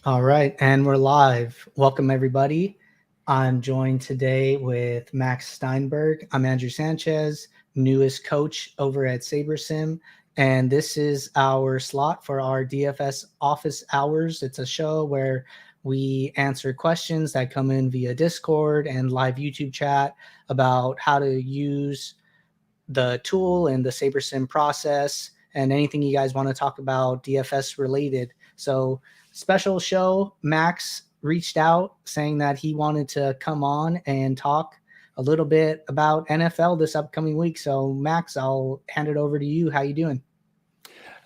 All right, and we're live. Welcome, everybody. I'm joined today with Max Steinberg. I'm Andrew Sanchez, newest coach over at SaberSim, and this is our slot for our DFS office hours. It's a show where we answer questions that come in via Discord and live YouTube chat about how to use the tool and the SaberSim process and anything you guys want to talk about DFS related. So, special show, Max reached out saying that he wanted to come on and talk a little bit about NFL this upcoming week. So, Max, I'll hand it over to you. How you doing?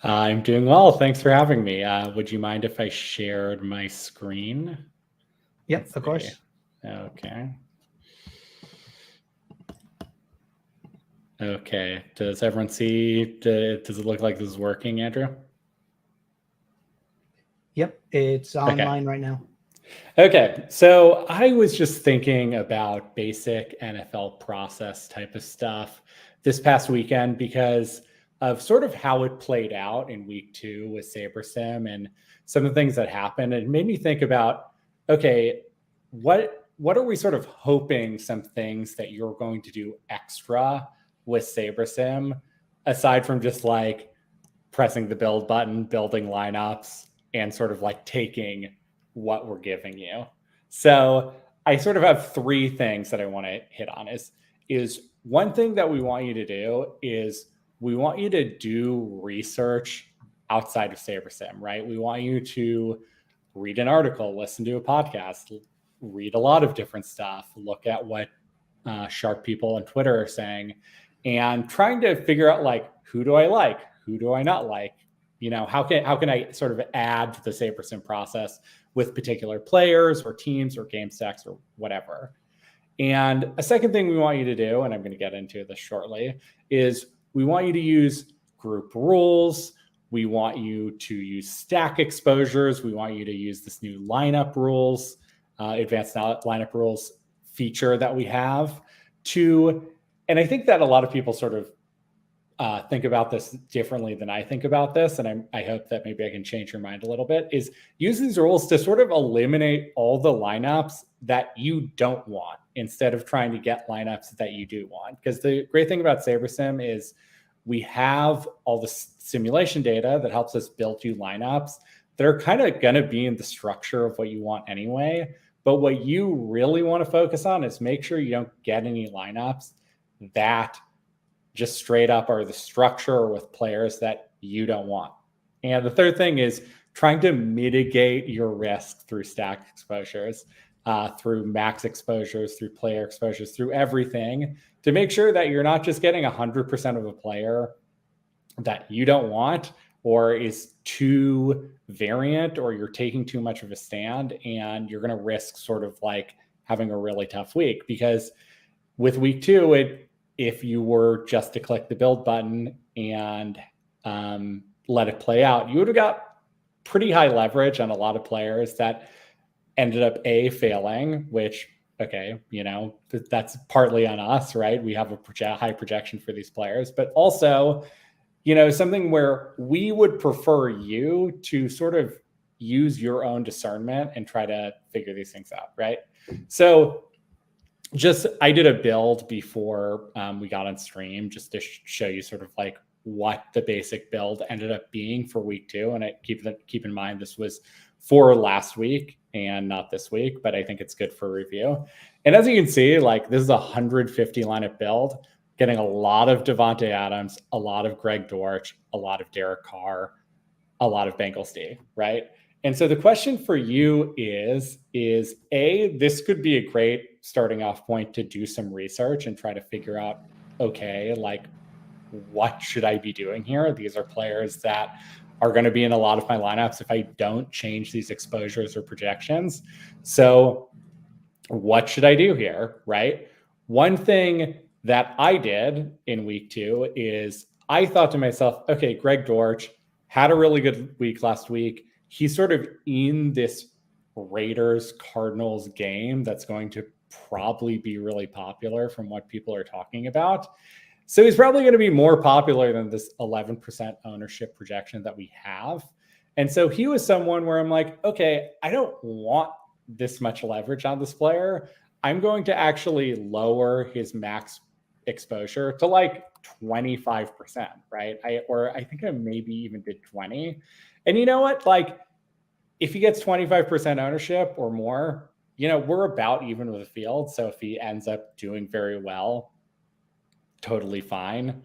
I'm doing well. Thanks for having me. Would you mind if I shared my screen? Yep, of course. Okay. Okay. Does everyone see? Does it look like this is working, Andrew? Yep, it's online right now. Okay. So I was just thinking about basic NFL process type of stuff this past weekend because of sort of how it played out in week 2 with SaberSim and some of the things that happened. It made me think about, okay, what are we sort of hoping some things that you're going to do extra with SaberSim, aside from just like pressing the build button, building lineups, and sort of like taking what we're giving you. So I sort of have 3 things that I want to hit on. Is one thing that we want you to do is we want you to do research outside of SaberSim, right? We want you to read an article, listen to a podcast, read a lot of different stuff, look at what sharp people on Twitter are saying, and trying to figure out like, who do I like? Who do I not like? You know, how can I sort of add to the SaberSim process with particular players or teams or game stacks or whatever. And a second thing we want you to do, and I'm going to get into this shortly, is we want you to use group rules. We want you to use stack exposures. We want you to use this new lineup rules, advanced lineup rules feature that we have to, and I think that a lot of people sort of think about this differently than I think about this, and I hope that maybe I can change your mind a little bit, is use these rules to sort of eliminate all the lineups that you don't want instead of trying to get lineups that you do want. Because the great thing about SaberSim is we have all the simulation data that helps us build you lineups that are kind of going to be in the structure of what you want anyway. But what you really want to focus on is make sure you don't get any lineups that just straight up are the structure with players that you don't want. And the third thing is trying to mitigate your risk through stack exposures, through max exposures, through player exposures, through everything, to make sure that you're not just getting 100% of a player that you don't want or is too variant, or you're taking too much of a stand and you're going to risk sort of like having a really tough week. Because with week 2, if you were just to click the build button and let it play out, you would have got pretty high leverage on a lot of players that ended up failing, which, okay, you know, that's partly on us, right? We have a high projection for these players, but also, you know, something where we would prefer you to sort of use your own discernment and try to figure these things out, right? So I did a build before we got on stream just to show you sort of like what the basic build ended up being for week 2. And keep in mind, this was for last week and not this week, but I think it's good for review. And as you can see, like this is a 150 lineup build, getting a lot of Devontae Adams, a lot of Greg Dortch, a lot of Derek Carr, a lot of Bengals D, right? And so the question for you is this could be a great starting off point to do some research and try to figure out, okay, like what should I be doing here? These are players that are going to be in a lot of my lineups if I don't change these exposures or projections. So what should I do here, right? One thing that I did in week 2 is I thought to myself, okay, Greg Dortch had a really good week last week. He's sort of in this Raiders Cardinals game that's going to probably be really popular from what people are talking about. So he's probably going to be more popular than this 11% ownership projection that we have. And so he was someone where I'm like, okay, I don't want this much leverage on this player. I'm going to actually lower his max exposure to like 25%, right? I think I maybe even did 20. And you know what? Like, if he gets 25% ownership or more, we're about even with the field. So if he ends up doing very well, totally fine.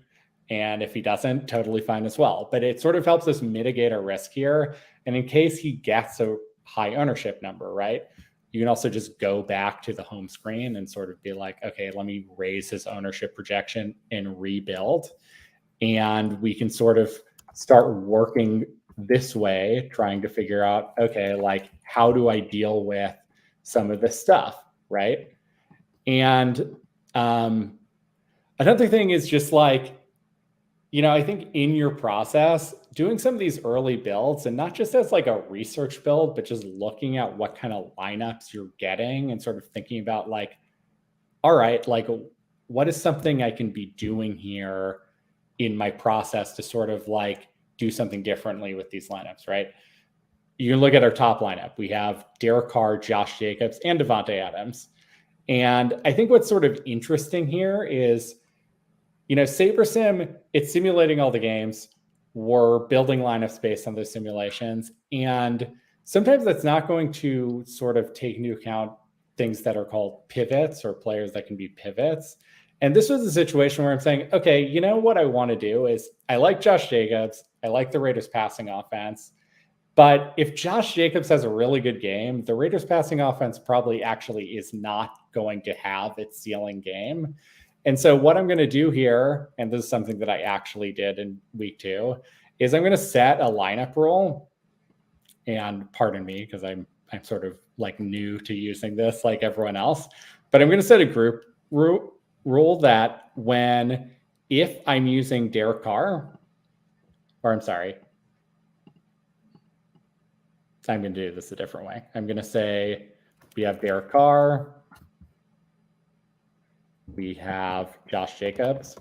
And if he doesn't, totally fine as well. But it sort of helps us mitigate our risk here. And in case he gets a high ownership number, right? You can also just go back to the home screen and sort of be like, okay, let me raise his ownership projection and rebuild. And we can sort of start working this way, trying to figure out, okay, like, how do I deal with some of this stuff, right? And another thing is just like, I think in your process, doing some of these early builds, and not just as like a research build, but just looking at what kind of lineups you're getting and sort of thinking about like, all right, like, what is something I can be doing here in my process to sort of like do something differently with these lineups, right? You can look at our top lineup. We have Derek Carr, Josh Jacobs, and Devontae Adams. And I think what's sort of interesting here is, SaberSim, it's simulating all the games. We're building lineups based on those simulations. And sometimes that's not going to sort of take into account things that are called pivots or players that can be pivots. And this was a situation where I'm saying, okay, what I want to do is I like Josh Jacobs. I like the Raiders passing offense. But if Josh Jacobs has a really good game, the Raiders passing offense probably actually is not going to have its ceiling game. And so what I'm going to do here, and this is something that I actually did in week 2, is I'm going to set a lineup rule. And pardon me, because I'm sort of like new to using this like everyone else, but I'm going to set a group rule that if I'm using Derek Carr, or I'm sorry, I'm going to do this a different way. I'm going to say we have Derek Carr, we have Josh Jacobs,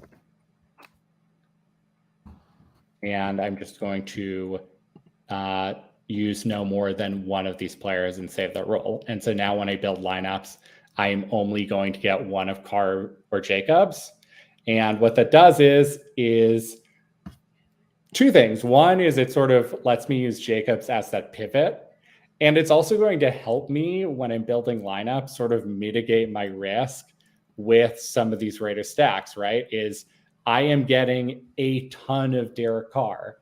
and I'm just going to use no more than one of these players and save that role. And so now when I build lineups, I'm only going to get one of Carr or Jacobs. And what that does is two things. One is it sort of lets me use Jacobs as that pivot. And it's also going to help me when I'm building lineups sort of mitigate my risk with some of these Raider stacks, right? Is I am getting a ton of Derek Carr.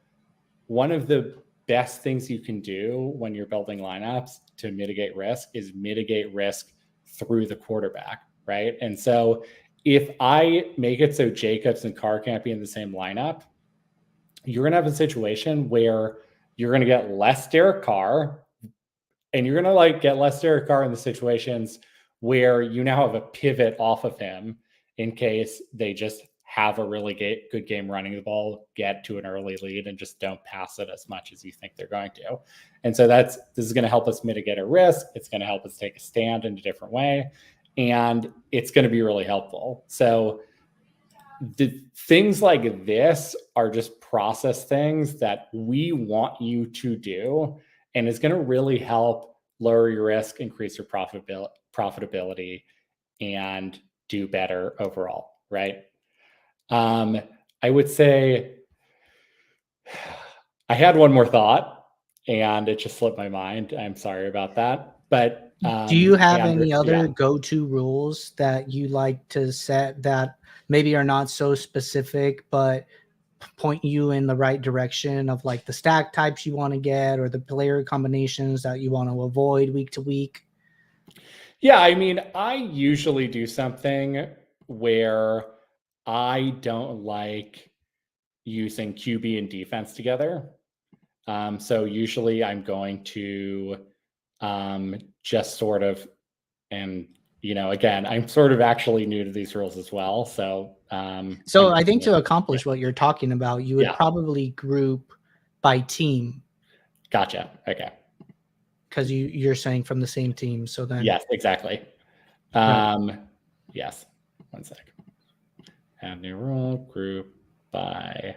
One of the best things you can do when you're building lineups to mitigate risk is mitigate risk through the quarterback, right? And so if I make it so Jacobs and Carr can't be in the same lineup, you're going to have a situation where you're going to get less Derek Carr, and you're going to like get less Derek Carr in the situations where you now have a pivot off of him in case they just have a really good game running the ball, get to an early lead, and just don't pass it as much as you think they're going to. And so this is going to help us mitigate our risk. It's going to help us take a stand in a different way. And it's going to be really helpful. So the things like this are just process things that we want you to do. And it's going to really help lower your risk, increase your profitability, and do better overall, right? I would say I had one more thought and it just slipped my mind. I'm sorry about that. But do you have any other go-to rules that you like to set that maybe are not so specific, but point you in the right direction of like the stack types you want to get or the player combinations that you want to avoid week to week? Yeah, I mean, I usually do something where I don't like using QB and defense together. So usually I'm going to just sort of, and again, I'm sort of actually new to these rules as well. So I think to accomplish what you're talking about, you would probably group by team. Gotcha. Okay. Because you're saying from the same team. So then yes, exactly. Yes. One sec. Add new rule, group by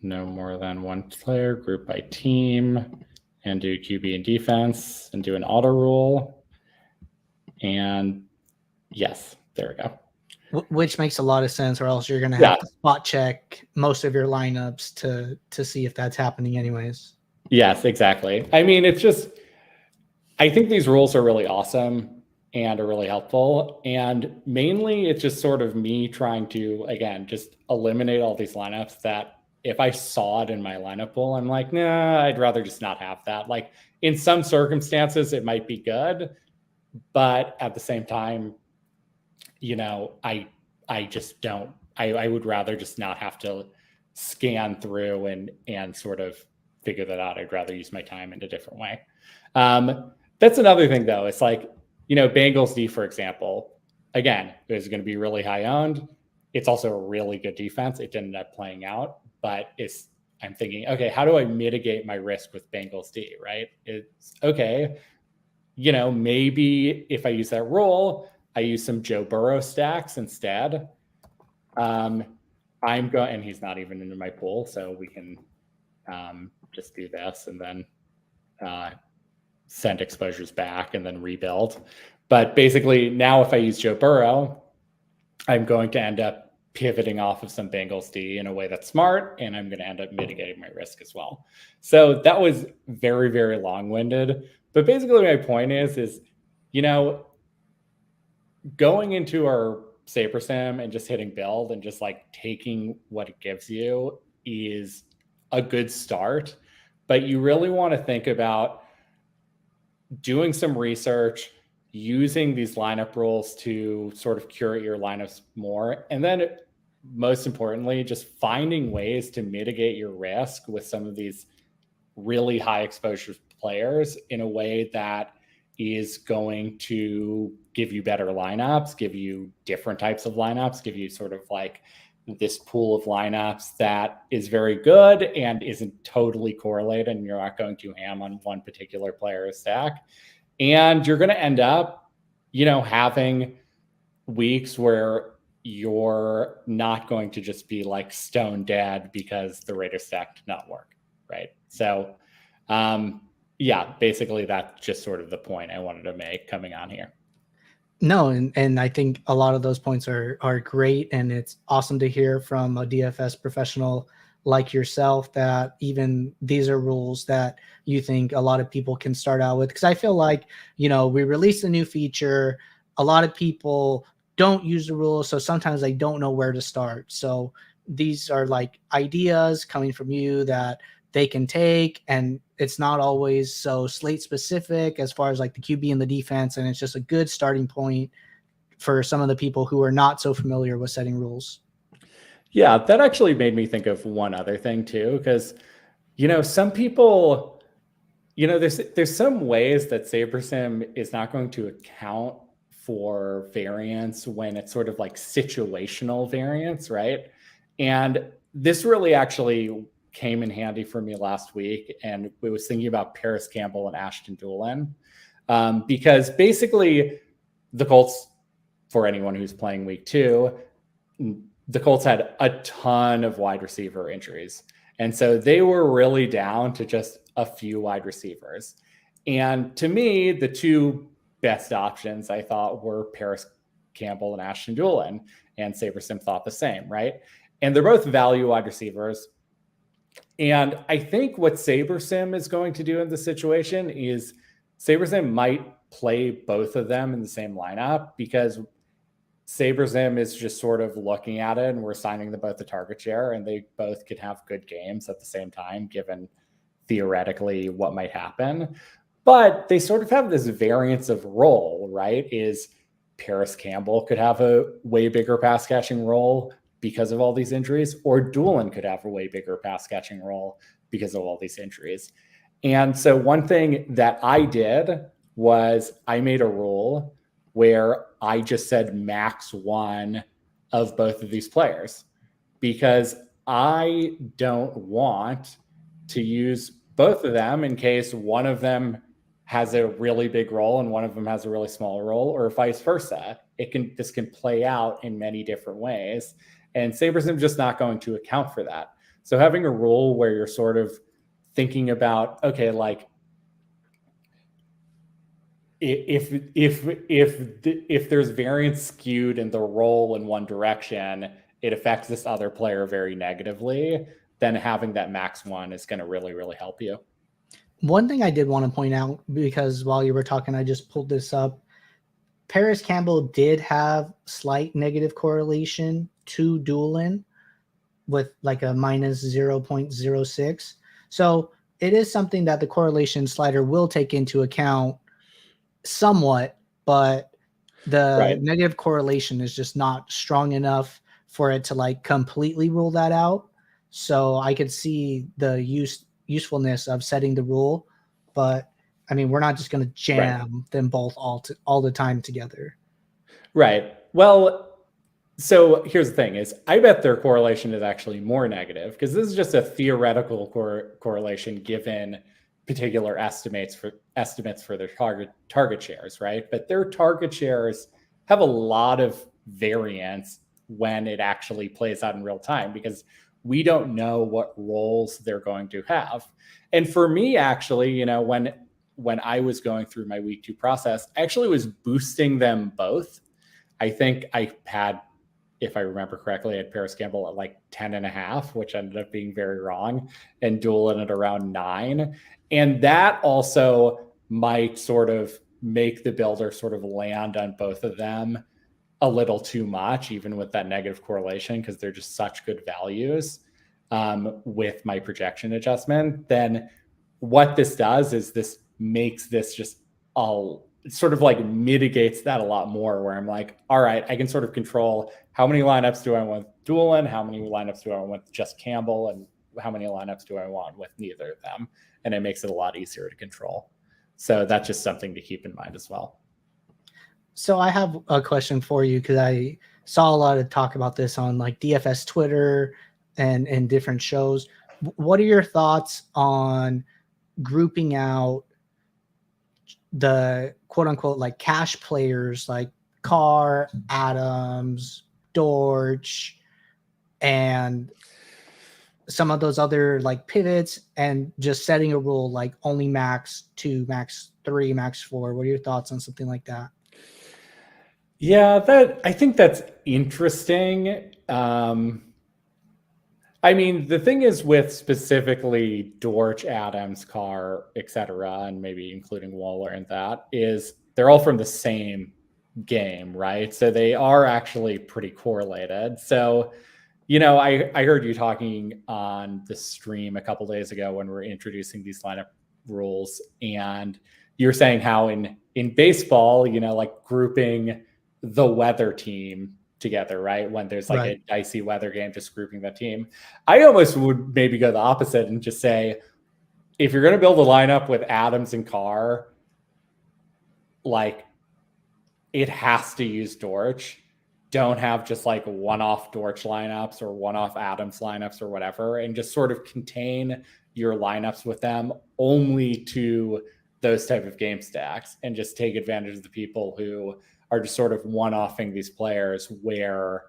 no more than one player, group by team, and do QB and defense, and do an auto rule. And yes, there we go. Which makes a lot of sense, or else you're going to Yeah. have to spot check most of your lineups to see if that's happening anyways. Yes, exactly. I mean, it's just, I think these rules are really awesome and are really helpful. And mainly it's just sort of me trying to, again, just eliminate all these lineups that if I saw it in my lineup pool, I'm like, nah, I'd rather just not have that. Like in some circumstances, it might be good, but at the same time, you know, I just don't, I would rather just not have to scan through and sort of figure that out. I'd rather use my time in a different way. That's another thing though. It's like, you know, Bengals D, for example, again, it was going to be really high owned. It's also a really good defense. It didn't end up playing out, but I'm thinking, okay, how do I mitigate my risk with Bengals D, right? It's okay. You know, maybe if I use that rule, I use some Joe Burrow stacks instead. I'm going, and he's not even into my pool, so we can just do this and then send exposures back and then rebuild. But basically, now if I use Joe Burrow, I'm going to end up pivoting off of some Bengals D in a way that's smart, and I'm going to end up mitigating my risk as well. So that was very, very long-winded. But basically, my point is, you know, going into our SaberSim and just hitting build and just like taking what it gives you is a good start. But you really want to think about doing some research, using these lineup rules to sort of curate your lineups more. And then most importantly, just finding ways to mitigate your risk with some of these really high exposure players in a way that is going to give you better lineups, give you different types of lineups, give you sort of like this pool of lineups that is very good and isn't totally correlated, and you're not going to ham on one particular player stack. And you're going to end up, you know, having weeks where you're not going to just be like stone dead because the Raider stack did not work, right? So, yeah, basically that's just sort of the point I wanted to make coming on here. No, and I think a lot of those points are great, and it's awesome to hear from a DFS professional like yourself that even these are rules that you think a lot of people can start out with. Because I feel like, you know, we released a new feature, a lot of people don't use the rules, so sometimes they don't know where to start. So these are like ideas coming from you that they can take, and it's not always so slate specific as far as like the QB and the defense, and it's just a good starting point for some of the people who are not so familiar with setting rules. Yeah, that actually made me think of one other thing too, because, you know, some people, you know, there's some ways that SaberSim is not going to account for variance when it's sort of like situational variance, right? And this really actually came in handy for me last week, and we was thinking about Paris Campbell and Ashton Doolin, because basically the Colts, for anyone who's playing week 2, the Colts had a ton of wide receiver injuries. And so they were really down to just a few wide receivers. And to me, the two best options I thought were Paris Campbell and Ashton Doolin, and SaberSim thought the same, right? And they're both value wide receivers. And I think what SaberSim is going to do in this situation is SaberSim might play both of them in the same lineup, because SaberSim is just sort of looking at it, and we're assigning them both the target share, and they both could have good games at the same time, given theoretically what might happen. But they sort of have this variance of role, right? Is Paris Campbell could have a way bigger pass catching role because of all these injuries, or Doolin could have a way bigger pass catching role because of all these injuries. And so one thing that I did was I made a rule where I just said max 1 of both of these players, because I don't want to use both of them in case one of them has a really big role and one of them has a really small role, or vice versa. This can play out in many different ways, and SaberSim just not going to account for that. So having a rule where you're sort of thinking about, okay, like if there's variance skewed in the roll in one direction, it affects this other player very negatively, then having that max one is going to really, really help you. One thing I did want to point out, because while you were talking, I just pulled this up. Paris Campbell did have slight negative correlation to Doolin with like a minus 0.06. So it is something that the correlation slider will take into account somewhat, but the negative correlation is just not strong enough for it to like completely rule that out. So I could see the usefulness of setting the rule, but I mean, we're not just going to jam them both all the time together. Right. Well, so here's the thing is I bet their correlation is actually more negative, because this is just a theoretical correlation given particular estimates for their target shares, right? But their target shares have a lot of variance when it actually plays out in real time, because we don't know what roles they're going to have. And for me, actually, you know, when I was going through my week 2 process, I actually was boosting them both. I think I had, if I remember correctly, I had Paris Campbell at like 10.5, which ended up being very wrong, and Doolin at around 9. And that also might sort of make the builder sort of land on both of them a little too much, even with that negative correlation, because they're just such good values with my projection adjustment. Then what this does is this makes this just all sort of like mitigates that a lot more, where I'm like, all right, I can sort of control how many lineups do I want with Doolin, how many lineups do I want with just Campbell, and how many lineups do I want with neither of them. And it makes it a lot easier to control. So that's just something to keep in mind as well. So I have a question for you, because I saw a lot of talk about this on like DFS Twitter and different shows. What are your thoughts on grouping out the quote unquote like cash players like Carr, Adams, Dortch, and some of those other like pivots, and just setting a rule like only max 2, max 3, max 4? What are your thoughts on something like that? Yeah, I think that's interesting. I mean, the thing is with specifically Dortch, Adams, Carr, etc., and maybe including Waller and that, is they're all from the same game, right? So they are actually pretty correlated. So, you know, I heard you talking on the stream a couple days ago when we were introducing these lineup rules, and you're saying how in baseball, you know, like grouping the weather team together, right? When there's like a dicey weather game, just grouping that team. I almost would maybe go the opposite and just say, if you're going to build a lineup with Adams and Carr, like it has to use Dortch. Don't have just like one-off Dortch lineups or one-off Adams lineups or whatever, and just sort of contain your lineups with them only to those type of game stacks, and just take advantage of the people who are just sort of one-offing these players where,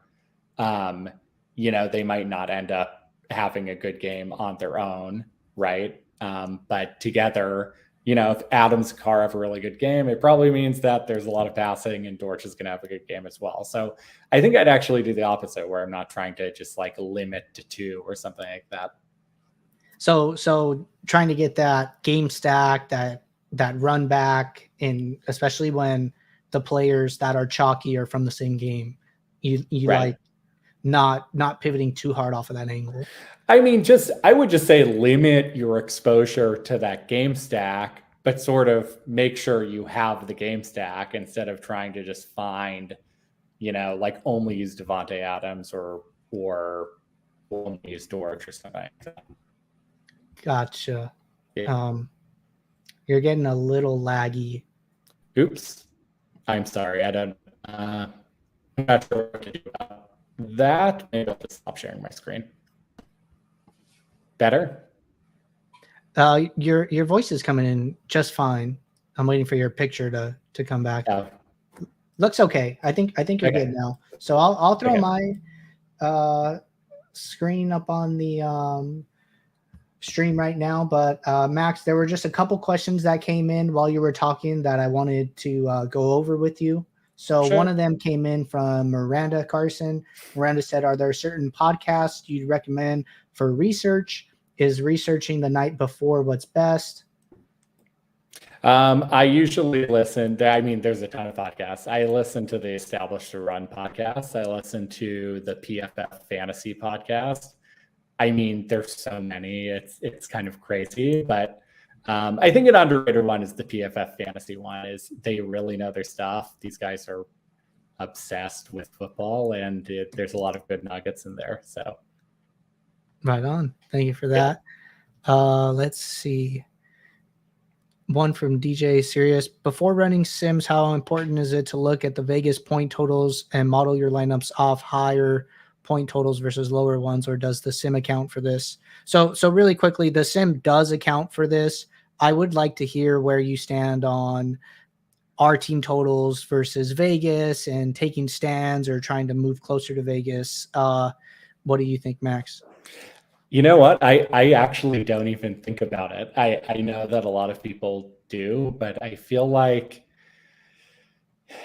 you know, they might not end up having a good game on their own, right? But together, you know, if Adams and Carr have a really good game, it probably means that there's a lot of passing and Dortch is going to have a good game as well. So I think I'd actually do the opposite, where I'm not trying to just like limit to 2 or something like that. So trying to get that game stack, that run back, in especially when the players that are chalky are from the same game, you like not pivoting too hard off of that angle. I mean, I would just say limit your exposure to that game stack, but sort of make sure you have the game stack instead of trying to just find, you know, like only use Devontae Adams or only use Dortch or something like that. Gotcha. Yeah. You're getting a little laggy. Oops. I'm sorry. I'm not sure what to do about that. Maybe I'll just stop sharing my screen. Better? Your voice is coming in just fine. I'm waiting for your picture to come back. Oh. Looks okay. I think you're good now. So I'll throw my screen up on the stream right now, but Max, there were just a couple questions that came in while you were talking that I wanted to go over with you. So Sure. one of them came in from Miranda Carson. Miranda said, are there certain podcasts you'd recommend for research? Is researching the night before what's best? I usually listen. I mean, there's a ton of podcasts. I listen to the Established to Run podcast. I listen to the PFF Fantasy podcast. I mean, there's so many. It's kind of crazy, but I think an underrated one is the PFF Fantasy one. Is they really know their stuff. These guys are obsessed with football, and there's a lot of good nuggets in there. So, Right on. Thank you for that. Let's see. One from DJ Sirius. Before running sims, how important is it to look at the Vegas point totals and model your lineups off higher point totals versus lower ones, or does the sim account for this? So really quickly, the sim does account for this. I would like to hear where you stand on our team totals versus Vegas and taking stands or trying to move closer to Vegas. What do you think, Max? you know what? I actually don't even think about it. I know that a lot of people do, but I feel like,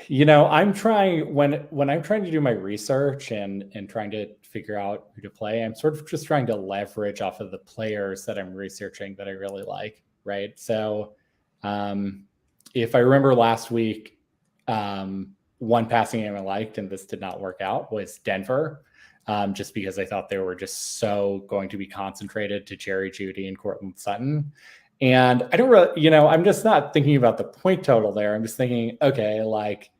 I'm trying when I'm trying to do my research and trying to figure out who to play, I'm sort of just trying to leverage off of the players that I'm researching that I really like, right? So if I remember last week, one passing game I liked, and this did not work out, was Denver. Just because I thought they were just so going to be concentrated to Jerry Jeudy and Cortland Sutton. And I don't really, I'm just not thinking about the point total there. I'm just thinking, okay, like,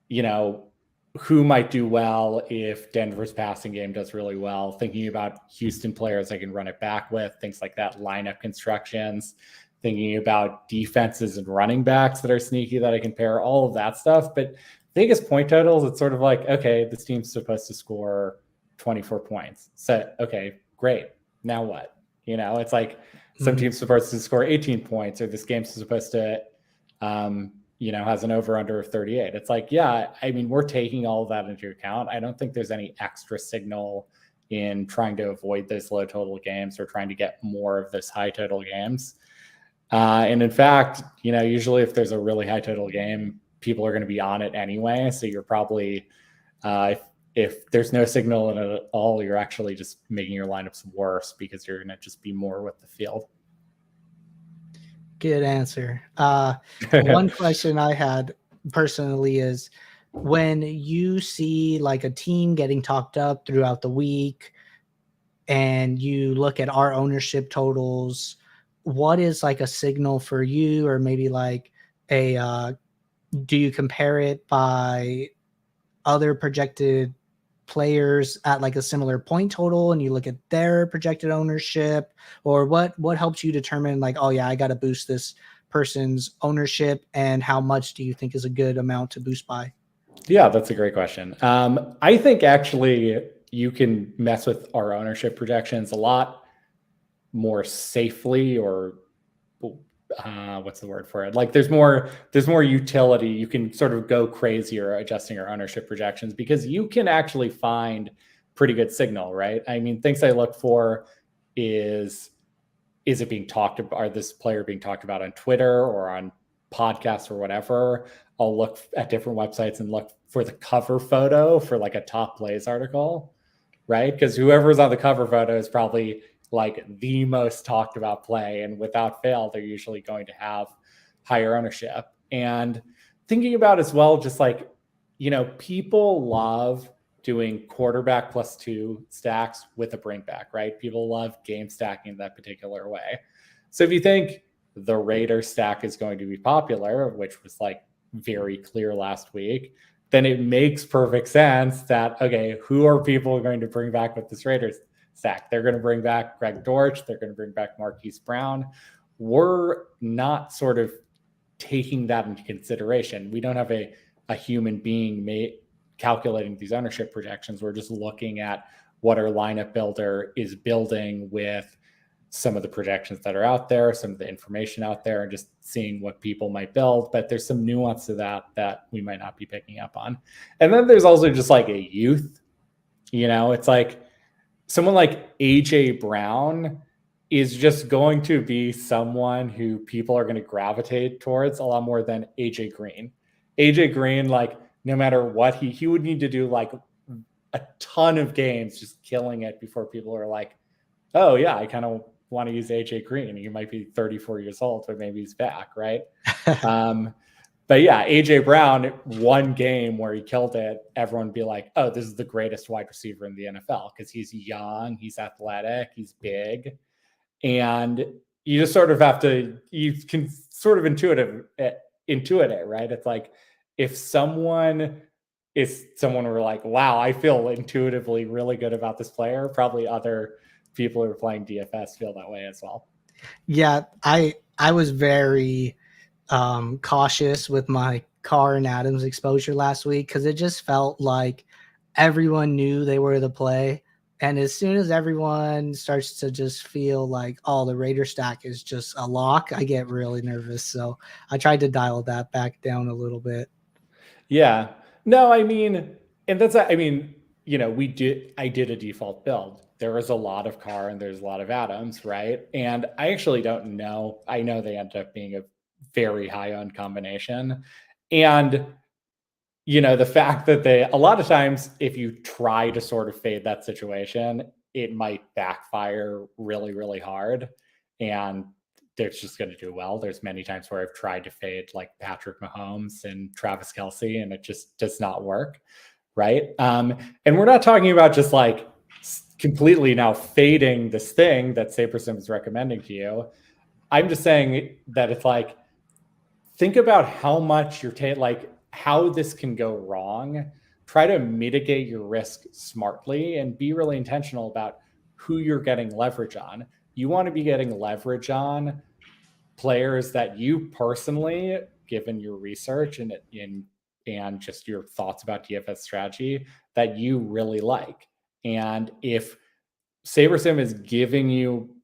who might do well if Denver's passing game does really well, thinking about Houston players I can run it back with, things like that, lineup constructions, thinking about defenses and running backs that are sneaky that I can pair, all of that stuff. But Vegas point totals, it's sort of like, okay, this team's supposed to score 24 points. So, okay, great. Now what? It's like some team's supposed to score 18 points, or this game's supposed to, has an over under of 38. It's like, yeah, I mean, we're taking all of that into account. I don't think there's any extra signal in trying to avoid those low total games or trying to get more of those high total games. And in fact, usually if there's a really high total game, people are going to be on it anyway. So you're probably, if there's no signal in it at all, you're actually just making your lineups worse because you're going to just be more with the field. Good answer. One question I had personally is, when you see like a team getting talked up throughout the week and you look at our ownership totals, what is like a signal for you, or maybe like do you compare it by other projected players at like a similar point total and you look at their projected ownership, or what helps you determine like, oh yeah, I got to boost this person's ownership, and how much do you think is a good amount to boost by? Yeah, that's a great question. I think actually you can mess with our ownership projections a lot more safely, or what's the word for it? Like there's more utility. You can sort of go crazier adjusting your ownership projections because you can actually find pretty good signal, right? I mean, things I look for is it being talked about? Are this player being talked about on Twitter or on podcasts or whatever? I'll look at different websites and look for the cover photo for like a top plays article, right? Because whoever's on the cover photo is probably like the most talked about play, and without fail, they're usually going to have higher ownership. And thinking about as well, just like, people love doing quarterback +2 stacks with a bring back, right? People love game stacking that particular way. So if you think the Raider stack is going to be popular, which was like very clear last week, then it makes perfect sense that, okay, who are people going to bring back with this Raiders stack? They're going to bring back Greg Dortch. They're going to bring back Marquise Brown. We're not sort of taking that into consideration. We don't have a human being calculating these ownership projections. We're just looking at what our lineup builder is building with some of the projections that are out there, some of the information out there, and just seeing what people might build. But there's some nuance to that we might not be picking up on. And then there's also just like a youth, it's like, someone like AJ Brown is just going to be someone who people are going to gravitate towards a lot more than AJ Green. AJ Green, like, no matter what he would need to do like a ton of games just killing it before people are like, oh yeah, I kind of want to use AJ Green. He might be 34 years old, but maybe he's back, right? But yeah, AJ Brown, one game where he killed it, everyone would be like, oh, this is the greatest wide receiver in the NFL because he's young, he's athletic, he's big. And you just sort of have to, you can sort of intuit it, right? It's like if someone is someone who are like, wow, I feel intuitively really good about this player, probably other people who are playing DFS feel that way as well. Yeah, I was very cautious with my Carr and Adams exposure last week because it just felt like everyone knew they were the play. And as soon as everyone starts to just feel like, oh, the Raider stack is just a lock, I get really nervous. So I tried to dial that back down a little bit. Yeah. No, I mean, and that's, I mean, I did a default build. There was a lot of Carr and there's a lot of Adams, right? And I actually don't know. I know they ended up being a very high on combination. And, the fact that a lot of times, if you try to sort of fade that situation, it might backfire really, really hard. And they're just going to do well. There's many times where I've tried to fade like Patrick Mahomes and Travis Kelce, and it just does not work, right? And we're not talking about just like completely now fading this thing that SaberSim is recommending to you. I'm just saying that it's like, think about how much you're like how this can go wrong. Try to mitigate your risk smartly and be really intentional about who you're getting leverage on. You want to be getting leverage on players that you personally, given your research and just your thoughts about DFS strategy, that you really like. And if SaberSim is giving you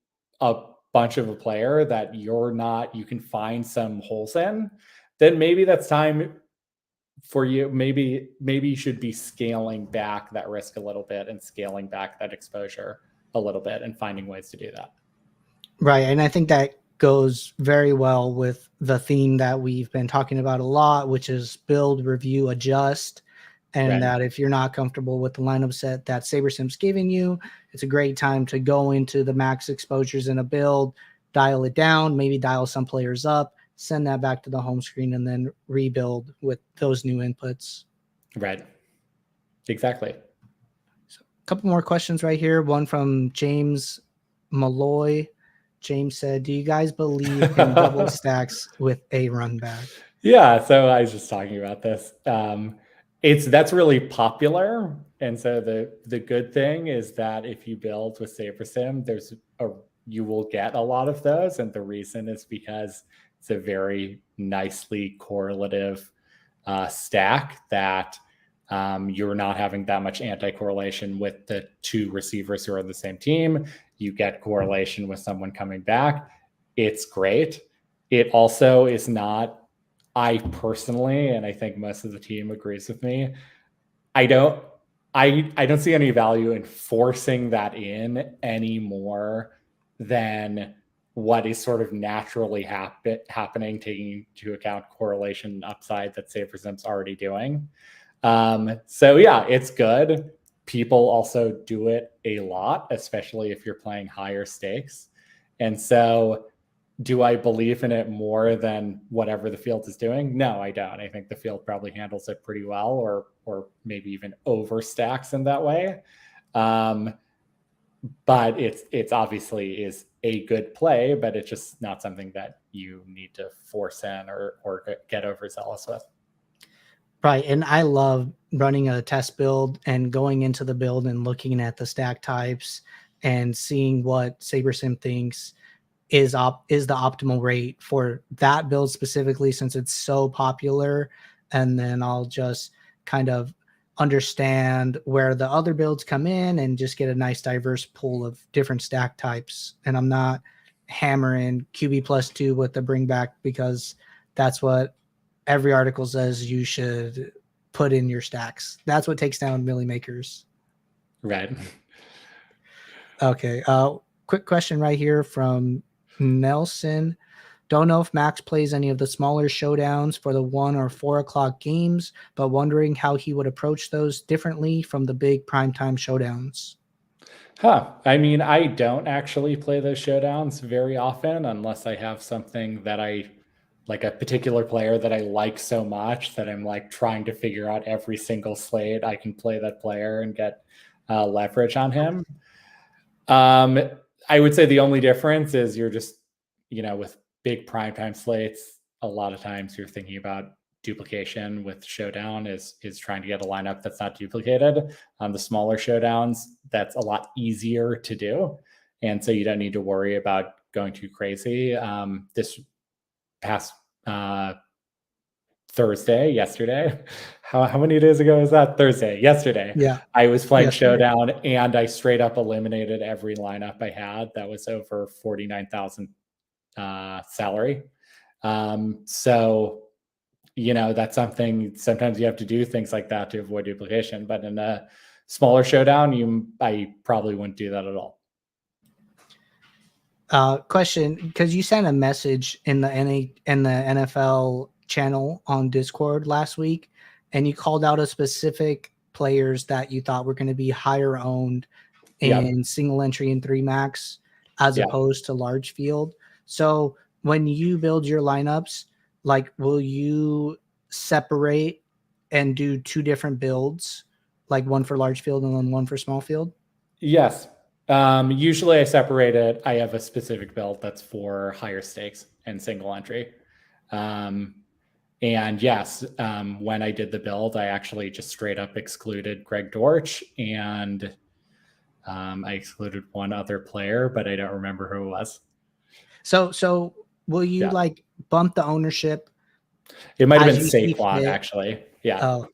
a bunch of a player that you can find some holes in, then maybe that's time for you. Maybe you should be scaling back that risk a little bit and scaling back that exposure a little bit and finding ways to do that. Right. And I think that goes very well with the theme that we've been talking about a lot, which is build, review, adjust. And Right. that if you're not comfortable with the lineup set that SaberSim's giving you, it's a great time to go into the max exposures in a build, dial it down, maybe dial some players up, send that back to the home screen, and then rebuild with those new inputs. Right. Exactly. So a couple more questions right here. One from James Malloy. James said, do you guys believe in double stacks with a run back? Yeah. So I was just talking about this. That's really popular. And so the good thing is that if you build with SaberSim, you will get a lot of those. And the reason is because it's a very nicely correlative stack that you're not having that much anti-correlation with the two receivers who are on the same team. You get correlation with someone coming back. It's great. It also is not, I personally, and I think most of the team agrees with me, I don't see any value in forcing that in any more than what is sort of naturally happening, taking into account correlation and upside that SaberSim's already doing. So yeah, it's good. People also do it a lot, especially if you're playing higher stakes. And so do I believe in it more than whatever the field is doing? No, I don't. I think the field probably handles it pretty well, or maybe even overstacks in that way. But it's obviously is a good play, but it's just not something that you need to force in or get overzealous with. Right. And I love running a test build and going into the build and looking at the stack types and seeing what SaberSim thinks is the optimal rate for that build specifically, since it's so popular. And then I'll just kind of understand where the other builds come in and just get a nice diverse pool of different stack types. And I'm not hammering QB+2 with the bring back because that's what every article says you should put in your stacks. That's what takes down Millie makers. Right. Okay. Quick question right here from Nelson. Don't know if Max plays any of the smaller showdowns for the 1 or 4 o'clock games, but wondering how he would approach those differently from the big primetime showdowns. I mean, I don't actually play those showdowns very often unless I have something that I like, a particular player that I like so much that I'm like trying to figure out every single slate I can play that player and get leverage on him. I would say the only difference is you're just, with big primetime slates, a lot of times you're thinking about duplication. With Showdown is trying to get a lineup that's not duplicated. On the smaller showdowns, that's a lot easier to do, and so you don't need to worry about going too crazy. This past yesterday. How many days ago was that? Thursday, yesterday. Yeah. I was playing Yesterday. Showdown and I straight up eliminated every lineup I had that was over 49,000 salary. So, that's something, sometimes you have to do things like that to avoid duplication. But in a smaller showdown, I probably wouldn't do that at all. Question, because you sent a message in the NFL channel on Discord last week, and you called out a specific players that you thought were going to be higher owned in single entry and 3 max as opposed to large field. So when you build your lineups, like, will you separate and do 2 different builds, like one for large field and then one for small field? Yes. Usually I separate it. I have a specific build that's for higher stakes and single entry. And yes, when I did the build, I actually just straight up excluded Greg Dortch, and I excluded one other player, but I don't remember who it was. So will you like bump the ownership? It might have been Saquon, actually. Yeah. Oh,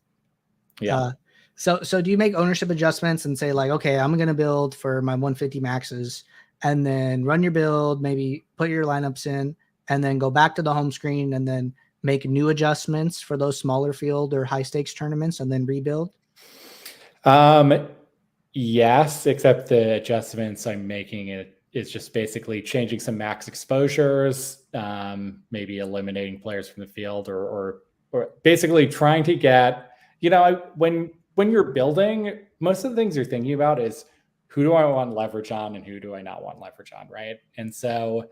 yeah. So do you make ownership adjustments and say like, okay, I'm going to build for my 150 maxes, and then run your build, maybe put your lineups in, and then go back to the home screen and then make new adjustments for those smaller field or high stakes tournaments and then rebuild? Yes, except the adjustments I'm making is just basically changing some max exposures, maybe eliminating players from the field, or basically trying to get, when you're building, most of the things you're thinking about is who do I want leverage on and who do I not want leverage on, right? And so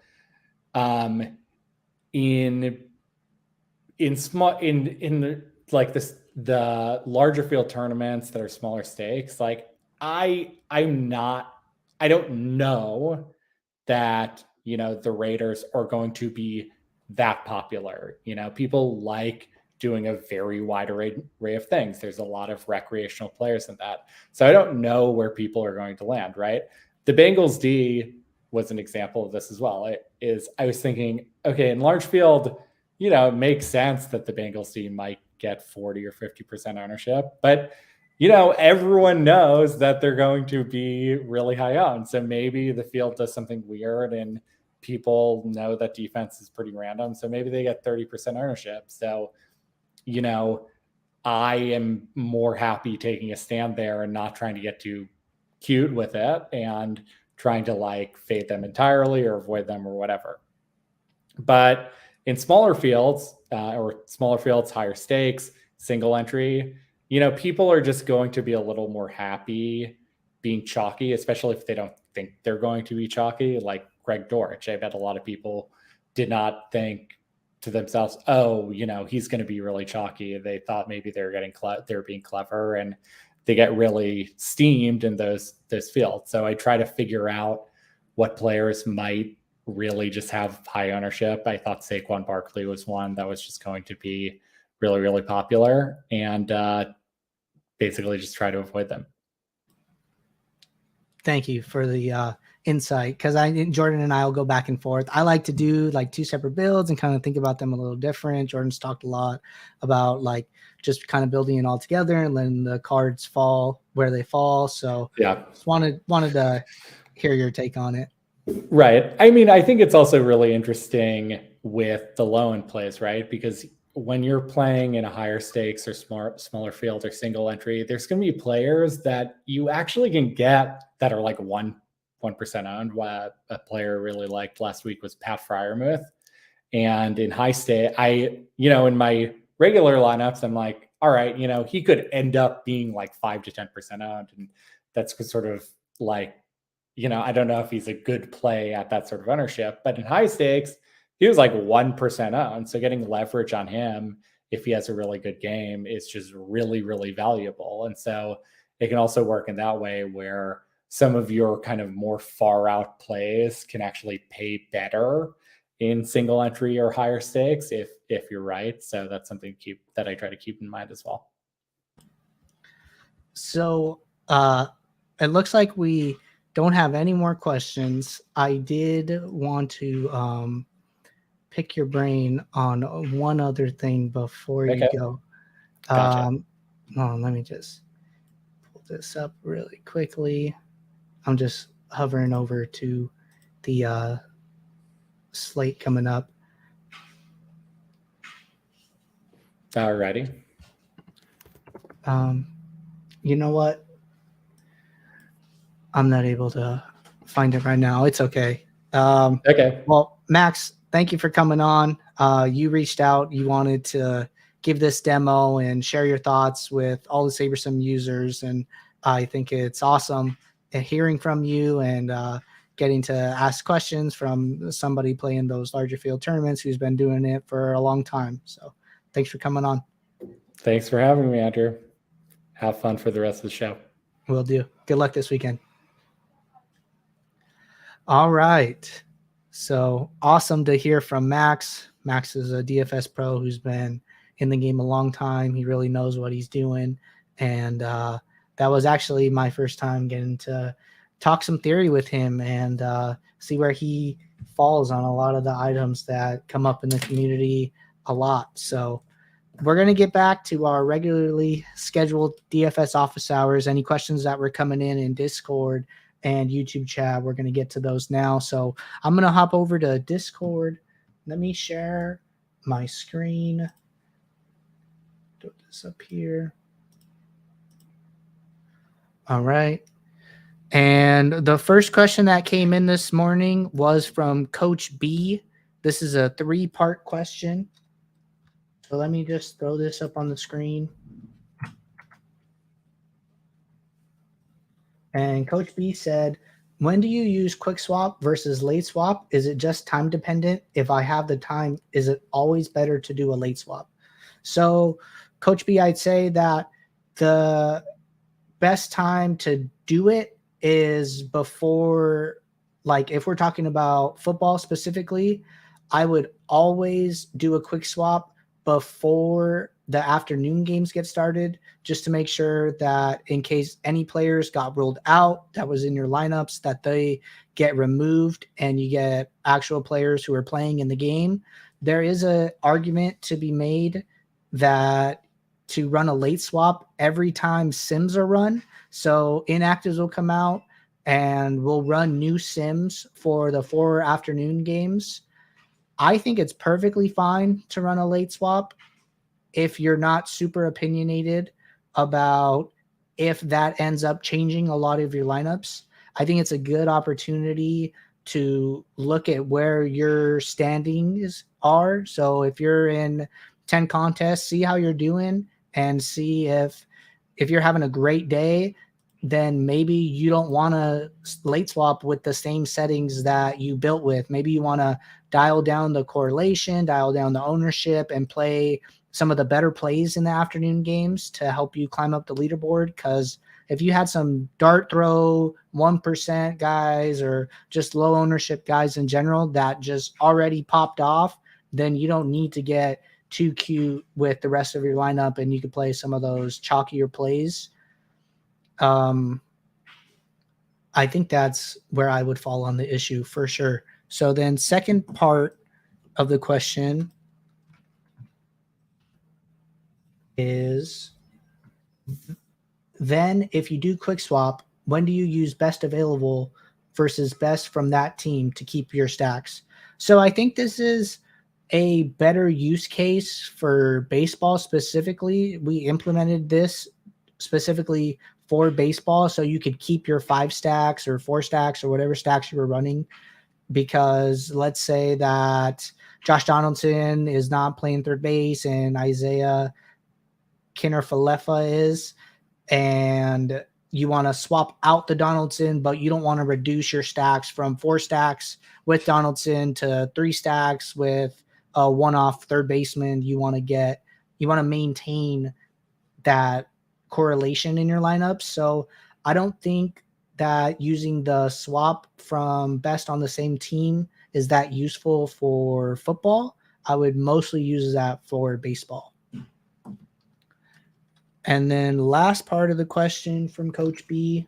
in the larger field tournaments that are smaller stakes, like I don't know that, the Raiders are going to be that popular. People like doing a very wide array of things. There's a lot of recreational players in that. So I don't know where people are going to land, right? The Bengals D was an example of this as well. I was thinking, okay, in large field, it makes sense that the Bengals team might get 40 or 50% ownership, but everyone knows that they're going to be really high owned. So maybe the field does something weird and people know that defense is pretty random. So maybe they get 30% ownership. So, I am more happy taking a stand there and not trying to get too cute with it and trying to like fade them entirely or avoid them or whatever. But in smaller fields, higher stakes, single entry, people are just going to be a little more happy being chalky, especially if they don't think they're going to be chalky, like Greg Dortch. I bet a lot of people did not think to themselves, oh, he's going to be really chalky. They thought maybe they're being clever, and they get really steamed in those fields. So I try to figure out what players might really just have high ownership. I thought Saquon Barkley was one that was just going to be really, really popular, and basically just try to avoid them. Thank you for the insight, because Jordan and I will go back and forth. I like to do like 2 separate builds and kind of think about them a little different. Jordan's talked a lot about like just kind of building it all together and letting the cards fall where they fall. So just wanted to hear your take on it. Right. I mean, I think it's also really interesting with the low end plays, right? Because when you're playing in a higher stakes or smaller field or single entry, there's going to be players that you actually can get that are like 1% 1% owned. What a player I really liked last week was Pat Fryermuth. And in high stake, in my regular lineups, I'm like, all right, he could end up being like 5 to 10% owned. And that's sort of like, I don't know if he's a good play at that sort of ownership, but in high stakes, he was like 1% owned. So getting leverage on him, if he has a really good game, is just really, really valuable. And so it can also work in that way where some of your kind of more far out plays can actually pay better in single entry or higher stakes if you're right. So that's something that I try to keep in mind as well. So it looks like we don't have any more questions. I did want to pick your brain on one other thing before you go. Gotcha. Let me just pull this up really quickly. I'm just hovering over to the slate coming up. Alrighty. You know what? I'm not able to find it right now. It's okay. Okay. Well, Max, thank you for coming on. You reached out. You wanted to give this demo and share your thoughts with all the SaberSim users. And I think it's awesome hearing from you and getting to ask questions from somebody playing those larger field tournaments who's been doing it for a long time. So thanks for coming on. Thanks for having me, Andrew. Have fun for the rest of the show. Will do. Good luck this weekend. All right. So awesome to hear from Max. Max is a DFS pro who's been in the game a long time. He really knows what he's doing. And that was actually my first time getting to talk some theory with him and see where he falls on a lot of the items that come up in the community a lot. So we're going to get back to our regularly scheduled DFS office hours. Any questions that were coming in Discord and YouTube chat, we're going to get to those now. So I'm going to hop over to Discord. Let me share my screen. Put this up here. All right. And the first question that came in this morning was from Coach B. This is a 3-part question. So let me just throw this up on the screen. And Coach B said, when do you use quick swap versus late swap? Is it just time dependent? If I have the time, is it always better to do a late swap? So Coach B, I'd say that the best time to do it is before, like if we're talking about football specifically, I would always do a quick swap before the afternoon games get started, just to make sure that in case any players got ruled out that was in your lineups, that they get removed and you get actual players who are playing in the game. There is an argument to be made that to run a late swap every time sims are run. So inactives will come out and we'll run new sims for the 4 afternoon games. I think it's perfectly fine to run a late swap if you're not super opinionated about if that ends up changing a lot of your lineups. I think it's a good opportunity to look at where your standings are. So if you're in 10 contests, see how you're doing and see if you're having a great day, then maybe you don't want to late swap with the same settings that you built with. Maybe you want to dial down the correlation, dial down the ownership, and play some of the better plays in the afternoon games to help you climb up the leaderboard. Because if you had some dart throw 1% guys or just low ownership guys in general that just already popped off, then you don't need to get too cute with the rest of your lineup and you could play some of those chalkier plays. I think that's where I would fall on the issue for sure. So then second part of the question is, then if you do quick swap, when do you use best available versus best from that team to keep your stacks? So I think this is a better use case for baseball specifically. We implemented this specifically for baseball, so you could keep your 5 stacks or 4 stacks or whatever stacks you were running. Because let's say that Josh Donaldson is not playing third base and Isaiah Kinner-Falefa is, and you want to swap out the Donaldson, but you don't want to reduce your stacks from 4 stacks with Donaldson to 3 stacks with a one-off third baseman. You want to maintain that correlation in your lineup. So I don't think that using the swap from best on the same team is that useful for football. I would mostly use that for baseball. And then last part of the question from Coach B.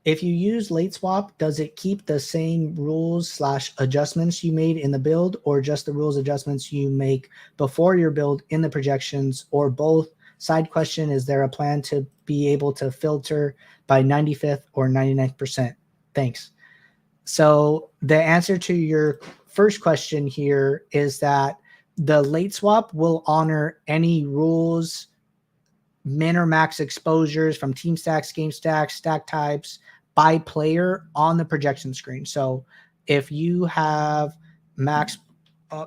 If you use late swap, does it keep the same rules / adjustments you made in the build, or just the rules adjustments you make before your build in the projections, or both? Side question, is there a plan to be able to filter by 95th or 99th%? Thanks. So the answer to your first question here is that the late swap will honor any rules, min or max exposures from team stacks, game stacks, stack types by player on the projection screen. So if you have max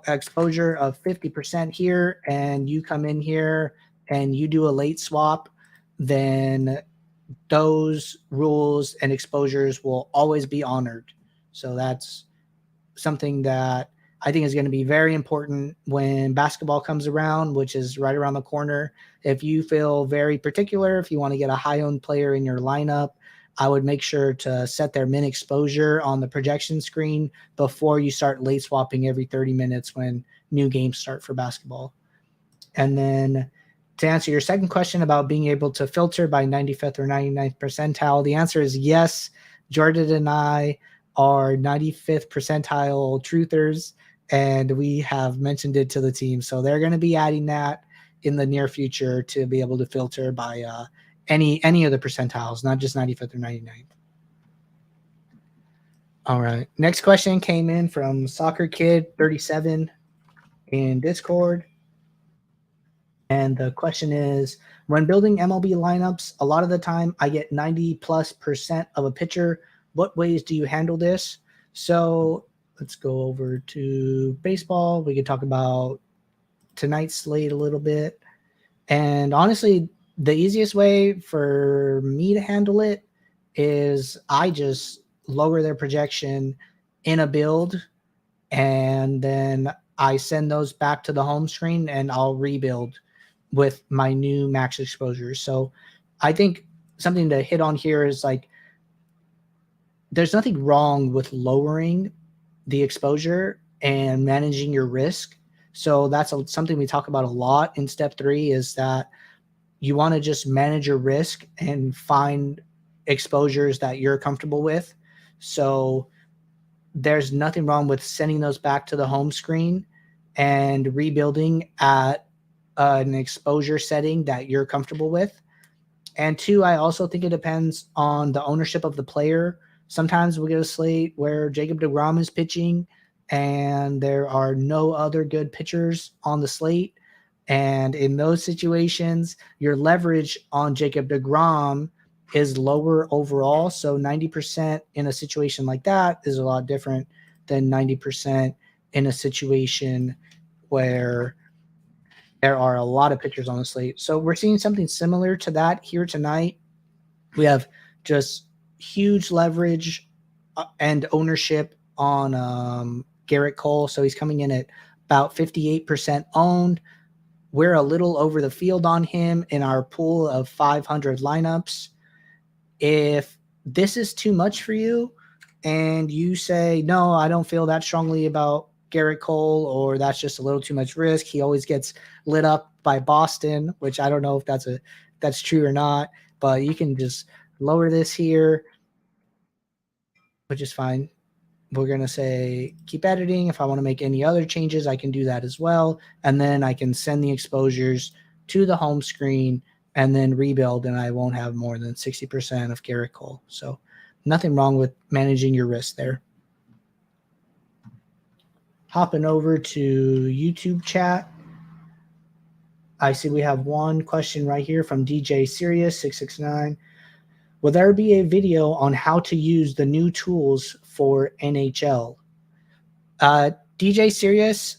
exposure of 50% here and you come in here and you do a late swap, then those rules and exposures will always be honored. So that's something that I think is going to be very important when basketball comes around, which is right around the corner. If you feel very particular, if you want to get a high-owned player in your lineup, I would make sure to set their min exposure on the projection screen before you start late swapping every 30 minutes when new games start for basketball. And then to answer your second question about being able to filter by 95th or 99th percentile, the answer is yes. Jordan and I are 95th percentile truthers, and we have mentioned it to the team. So they're going to be adding that in the near future to be able to filter by any of the percentiles, not just 95th or 99th. All right. Next question came in from Soccer Kid 37 in Discord. And the question is, when building MLB lineups, a lot of the time I get 90+% of a pitcher. What ways do you handle this? So let's go over to baseball. We could talk about tonight's slate a little bit. And honestly, the easiest way for me to handle it is I just lower their projection in a build, and then I send those back to the home screen and I'll rebuild with my new max exposure. So I think something to hit on here is like, there's nothing wrong with lowering the exposure and managing your risk. So that's something we talk about a lot in step 3, is that you want to just manage your risk and find exposures that you're comfortable with. So there's nothing wrong with sending those back to the home screen and rebuilding at an exposure setting that you're comfortable with. And 2, I also think it depends on the ownership of the player. Sometimes we get a slate where Jacob deGrom is pitching and there are no other good pitchers on the slate. And in those situations, your leverage on Jacob deGrom is lower overall. So 90% in a situation like that is a lot different than 90% in a situation where there are a lot of pitchers on the slate. So we're seeing something similar to that here tonight. We have just huge leverage and ownership on Garrett Cole. So he's coming in at about 58% owned. We're a little over the field on him in our pool of 500 lineups. If this is too much for you and you say, no, I don't feel that strongly about Garrett Cole, or that's just a little too much risk, he always gets lit up by Boston, which I don't know if that's true or not, but you can just lower this here, which is fine. We're going to say keep editing. If I want to make any other changes, I can do that as well. And then I can send the exposures to the home screen and then rebuild, and I won't have more than 60% of Garrett Cole. So nothing wrong with managing your risk there. Hopping over to YouTube chat. I see we have one question right here from DJ Sirius 669. Will there be a video on how to use the new tools for NHL? DJ Sirius,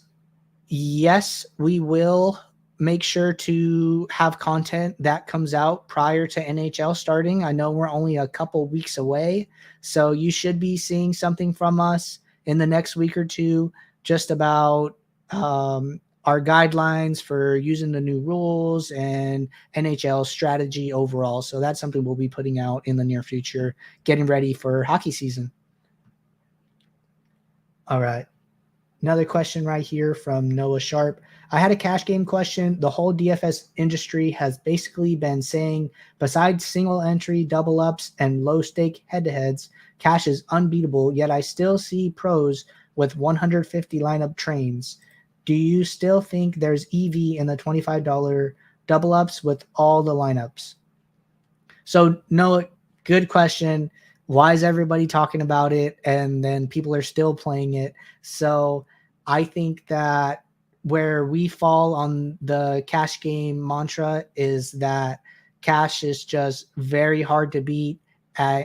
yes, we will make sure to have content that comes out prior to NHL starting. I know we're only a couple weeks away, so you should be seeing something from us in the next week or two just about our guidelines for using the new rules and NHL strategy overall. So that's something we'll be putting out in the near future, getting ready for hockey season. All right. Another question right here from Noah Sharp. I had a cash game question. The whole DFS industry has basically been saying, besides single entry, double ups, and low stake head to heads, cash is unbeatable, yet I still see pros with 150 lineup trains. Do you still think there's EV in the $25 double ups with all the lineups? So, Noah, good question. Why is everybody talking about it? And then people are still playing it. So, I think that where we fall on the cash game mantra is that cash is just very hard to beat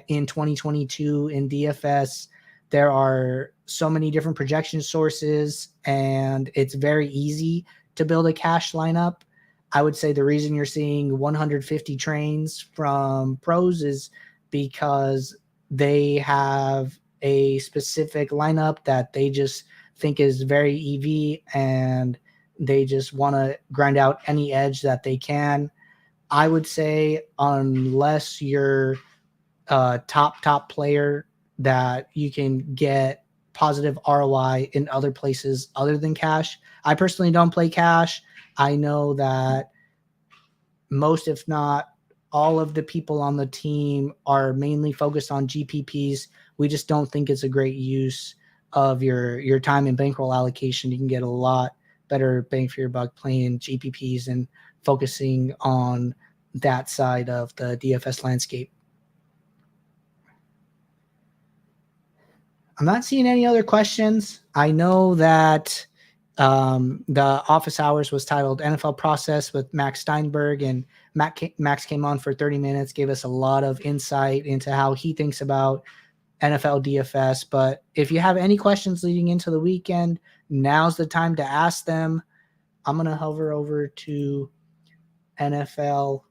in 2022 in DFS. There are so many different projection sources, and it's very easy to build a cash lineup. I would say the reason you're seeing 150 trains from pros is because they have a specific lineup that they just think is very EV, and they just want to grind out any edge that they can. I would say unless you're a top player, that you can get positive ROI in other places other than cash. I personally don't play cash. I know that most, if not all of the people on the team are mainly focused on GPPs. We just don't think it's a great use of your time and bankroll allocation. You can get a lot better bang for your buck playing GPPs and focusing on that side of the DFS landscape. I'm not seeing any other questions. I know that the office hours was titled NFL Process with Max Steinberg, and Max came on for 30 minutes, gave us a lot of insight into how he thinks about NFL DFS. But if you have any questions leading into the weekend, now's the time to ask them. I'm going to hover over to NFL.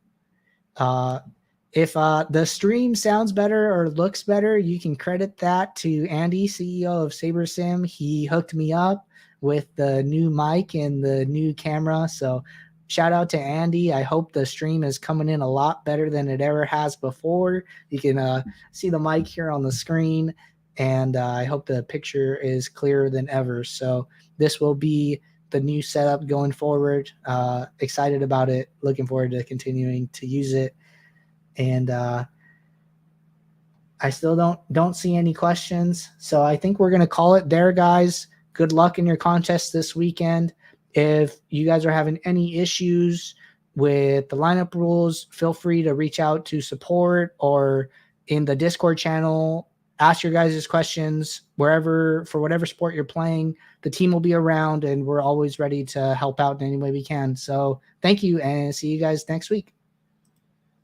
If the stream sounds better or looks better, you can credit that to Andy, CEO of SaberSim. He hooked me up with the new mic and the new camera. So shout out to Andy. I hope the stream is coming in a lot better than it ever has before. You can see the mic here on the screen, and I hope the picture is clearer than ever. So this will be the new setup going forward. Excited about it. Looking forward to continuing to use it. And I still don't see any questions. So I think we're going to call it there, guys. Good luck in your contest this weekend. If you guys are having any issues with the lineup rules, feel free to reach out to support or in the Discord channel. Ask your guys' questions wherever, for whatever sport you're playing. The team will be around, and we're always ready to help out in any way we can. So thank you, and see you guys next week.